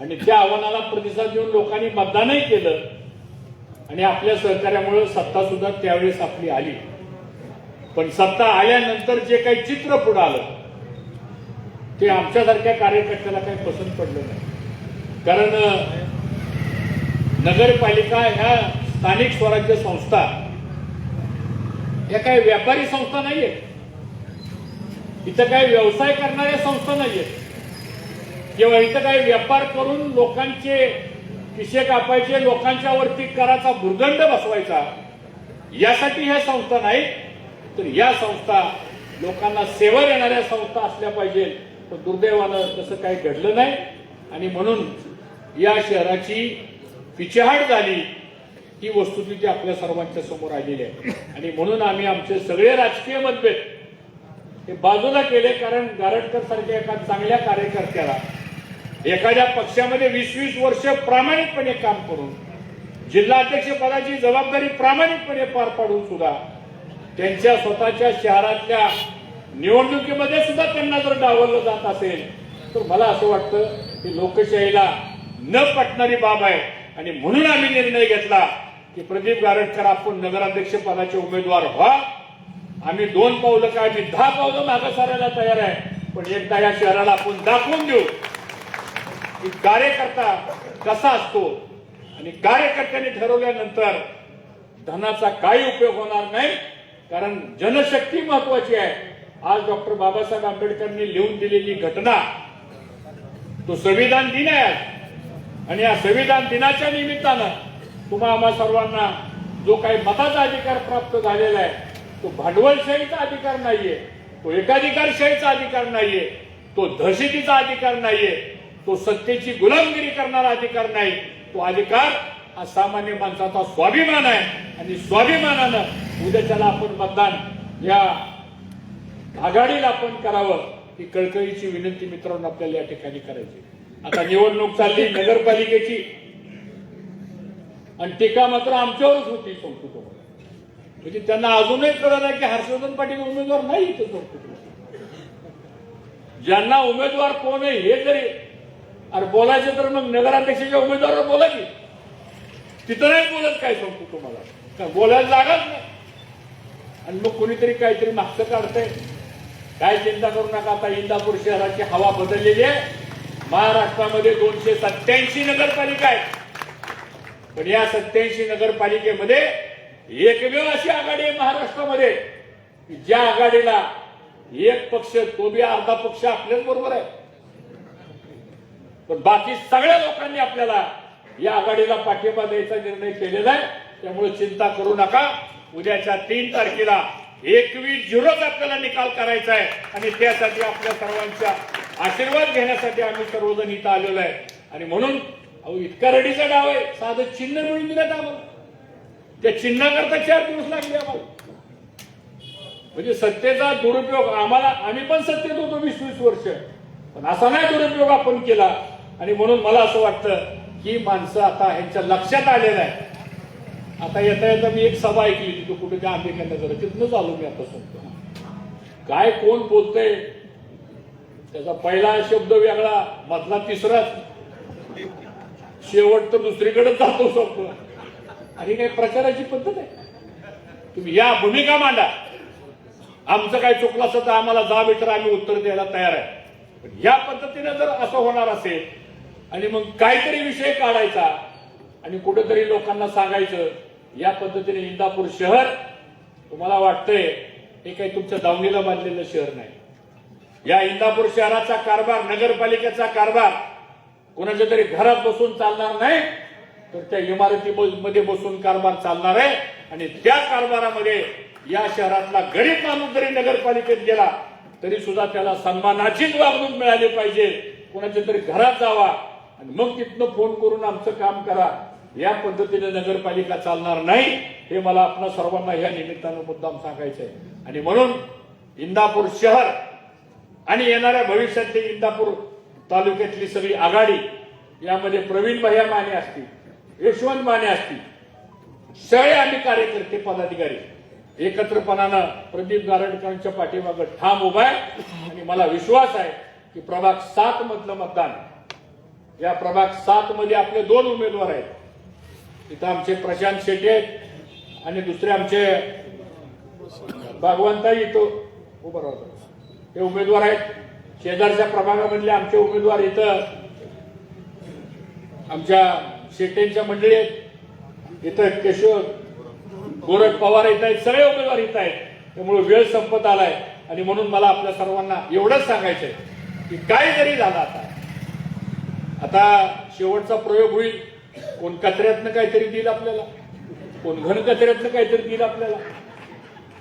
आणि त्या आव्हानाला प्रतिसाद देऊन लोकांनी मतदानही केलं आणि आपल्या सहकार्यामुळे सत्ता सुद्धा त्यावेळेस आपली आली. पण सत्ता आल्यानंतर जे काही चित्र पुढे आलं ते आमच्यासारख्या कार्यकर्त्याला काही पसंत पडलं नाही. कारण नगरपालिका ह्या स्थानिक स्वराज्य संस्था या काही व्यापारी संस्था नाहीये, इथं काही व्यवसाय करणाऱ्या संस्था नाहीयेत किंवा इथं काही व्यापार करून लोकांचे खिसे कापायचे, लोकांच्या वरती कराचा भुर्दंड बसवायचा यासाठी ह्या संस्था नाही, तर या संस्था लोकांना सेवा देणाऱ्या संस्था असल्या पाहिजे. पण दुर्दैवानं तसं काही घडलं नाही आणि म्हणून या शहराची पिछेहाट झाली ही वस्तुस्थिती आपल्या सर्वांच्या समोर आलेली आहे. आणि म्हणून आम्ही आमचे सगळे राजकीय मतभेद हे बाजूला केले. कारण गारटकर सारख्या एका चांगल्या कार्यकर्त्याला एखाद्या पक्षामध्ये 20-20 वर्ष प्रामाणिकपणे काम करून जिल्हाध्यक्ष पदाची जबाबदारी प्रामाणिकपणे पार पाडून सुद्धा त्यांच्या स्वतःच्या शहरातल्या निवडणुकीमध्ये सुद्धा त्यांना जर डावललं जात असेल तर मला असं वाटतं की लोकशाहीला न पटणारी बाब आहे. आणि म्हणून आम्ही निर्णय घेतला की प्रदीप गारटकर आपण नगराध्यक्ष पदाचे उमेदवार व्हा. आम्ही 2 पावलं काय, आम्ही 10 पावलं मागे सारायला तयार आहे. पण एकदा या शहराला आपण दाखवून देऊ की कार्यकर्ता कसा असतो आणि कार्यकर्त्यांनी ठरवल्यानंतर धनाचा काही उपयोग होणार नाही. कारण जनशक्ती महत्वाची आहे. आज डॉक्टर बाबासाहेब आंबेडकरांनी लिहून दिलेली घटना तो संविधान दिन आहे आणि या संविधान दिनाच्या निमित्तानं तुम्हा आम्हा सर्वांना जो काही मताचा अधिकार प्राप्त झालेला आहे तो भांडवलशाहीचा अधिकार नाहीये, तो एकाधिकारशाहीचा अधिकार नाहीये, तो दहशतीचा अधिकार नाहीये, तो सत्तेची गुलामगिरी करणारा अधिकार नाही. तो अधिकार हा सामान्य माणसाचा स्वाभिमान आहे आणि स्वाभिमानानं उद्याच्याला आपण मतदान या आघाडीला आपण करावं ही कळकळीची विनंती मित्रांनो आपल्याला या ठिकाणी करायची. आता निवडणूक चालली नगरपालिकेची आणि टीका मात्र आमच्यावरच होती संस्कृत, म्हणजे त्यांना अजूनही कळलं नाही की हर्षवर्धन पाटील उमेदवार नाही इथे संस्कृत. ज्यांना उमेदवार कोण आहे हे जरी अरे बोलायचं तर मग नगराध्यक्षाच्या उमेदवारावर बोला की, तिथं नाही बोलत काय सांगतो तुम्हाला, बोलायला जागाच नाही. आणि मग कोणीतरी काहीतरी मागचं काढतंय. काय चिंता करू नका, आता इंदापूर शहराची हवा बदललेली आहे. महाराष्ट्रामध्ये 287 नगरपालिका आहेत, पण या 87 नगरपालिकेमध्ये एकमेव अशी आघाडी आहे महाराष्ट्रामध्ये ज्या आघाडीला एक पक्ष, तो बी अर्धा पक्ष आपल्याच बरोबर आहे, पण बाकी सगळ्या लोकांनी आपल्याला या आघाडीला पाठिंबा द्यायचा निर्णय केलेला आहे. त्यामुळे चिंता करू नका. उद्याच्या 3 तारखेला 21-0 आपल्याला निकाल करायचा आहे आणि त्यासाठी आपल्या सर्वांचा आशीर्वाद घेण्यासाठी आम्ही सर्वजण इथं आलेलो आहे. आणि म्हणून अहो इतका रडीचा डाव आहे, साधं चिन्ह मिळून दिलं आम्हाला. त्या चिन्हाकरता 4 दिवस लागले आम्हाला. म्हणजे सत्तेचा दुरुपयोग आम्ही पण सत्तेत होतो 20-20 वर्ष, पण असा नाही दुरुपयोग आपण केला. आणि म्हणून मला असं वाटतं की माणसं आता ह्यांच्या लक्षात आलेलं आहे. आता येता येता मी एक सभा ऐकली तिथं कुठे त्या आंबेडकर तिथनंच आलो मी आता सांगतो. काय कोण बोलतंय, त्याचा पहिला शब्द वेगळा, मधला तिसरा, शेवट तर दुसरीकडे जातो सांगतो. आणि काही प्रचाराची पद्धत आहे. तुम्ही या भूमिका मांडा, आमचं काय चुकलं असं तर आम्हाला जा बेटर आम्ही उत्तर द्यायला तयार आहे. पण या पद्धतीने जर असं होणार असेल आणि मग काहीतरी विषय काढायचा आणि कुठेतरी लोकांना सांगायचं, या पद्धतीने इंदापूर शहर तुम्हाला वाटतंय हे काही तुमच्या दावणीला बांधलेलं शहर नाही. या इंदापूर शहराचा कारभार, नगरपालिकेचा कारभार कोणाच्या तरी घरात बसून चालणार नाही, तर त्या इमारतीमध्ये बसून कारभार चालणार आहे. आणि त्या कारभारामध्ये या शहरातला गरीब माणूस जरी नगरपालिकेत गेला तरी सुद्धा त्याला सन्मानाचीच वागणूक मिळाली पाहिजे. कोणाच्या तरी घरात जावा आणि मग तिथनं फोन करून आमचं काम करा, या पद्धतीने नगरपालिका चालणार नाही. हे मला आपल्या सर्वांना या निमित्तानं मुद्दाम सांगायचं आहे. आणि म्हणून इंदापूर शहर आणि येणाऱ्या भविष्यातली इंदापूर तालुक्यातली सगळी आघाडी, यामध्ये प्रवीण भैया माने असतील, यशवंत माने असतील, सगळे आम्ही कार्यकर्ते पदाधिकारी एकत्रपणानं प्रदीप गारडकरांच्या पाठीमागे ठाम उभा आहे. आणि मला विश्वास आहे की प्रभाग 7 मधलं मतदान, या प्रभाग 7 मध्ये आपले 2 उमेदवार आहेत. तिथं आमचे प्रशांत शेट्टी आहेत आणि दुसरे आमचे भगवंताई इथं उभं राहतात, हे उमेदवार आहेत. शेजारच्या प्रभागामधले आमचे उमेदवार इथं आमच्या शेट्टींच्या मंडळी आहेत. इथं केशव गोरख पवार येत आहेत, सगळे उमेदवार इथं आहेत. त्यामुळे वेळ संपत आलाय. आणि म्हणून मला आपल्या सर्वांना एवढंच सांगायचंय की काय जरी झालं, आता शेवटचा प्रयोग होईल. कोण कचऱ्यातनं काहीतरी देईल आपल्याला, कोण घन कचऱ्यातनं काहीतरी देईल आपल्याला,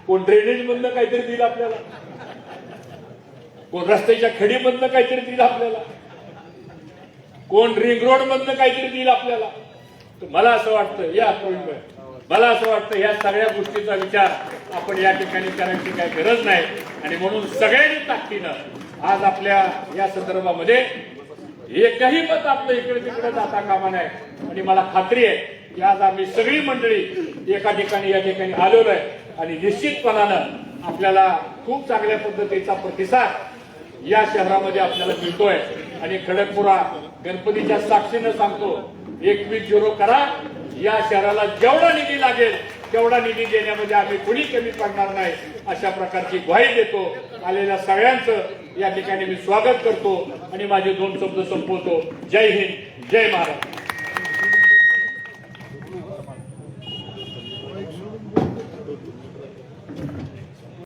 कोण ड्रेनेज मधनं काहीतरी देईल आपल्याला, कोण रस्त्याच्या खडीमधनं काहीतरी देईल आपल्याला, कोण रिंग रोड मधनं काहीतरी देईल आपल्याला. तर मला असं वाटतं या सगळ्या गोष्टीचा विचार आपण या ठिकाणी करायची काही गरज नाही. आणि म्हणून सगळ्यांनी ताकदीनं आज आपल्या या संदर्भामध्ये एकही मत आपलं इकडे तिकडे जाता कामा नये. आणि मला खात्री आहे की आज आम्ही सगळी मंडळी एका ठिकाणी या ठिकाणी आलेलो आहे आणि निश्चितपणानं आपल्याला खूप चांगल्या पद्धतीचा प्रतिसाद या शहरामध्ये आपल्याला मिळतोय. आणि खडकपुरा गणपतीच्या साक्षीनं सांगतो, 21-0 करा. या शहराला जेवढा निधी लागेल तेवढा निधी देण्यामध्ये आम्ही कुणी कमी पडणार नाही, अशा प्रकारची ग्वाही देतो. आलेल्या सगळ्यांचं या ठिकाणी मी स्वागत करतो आणि माझे 2 शब्द संपवतो. जय हिंद, जय महाराष्ट्र.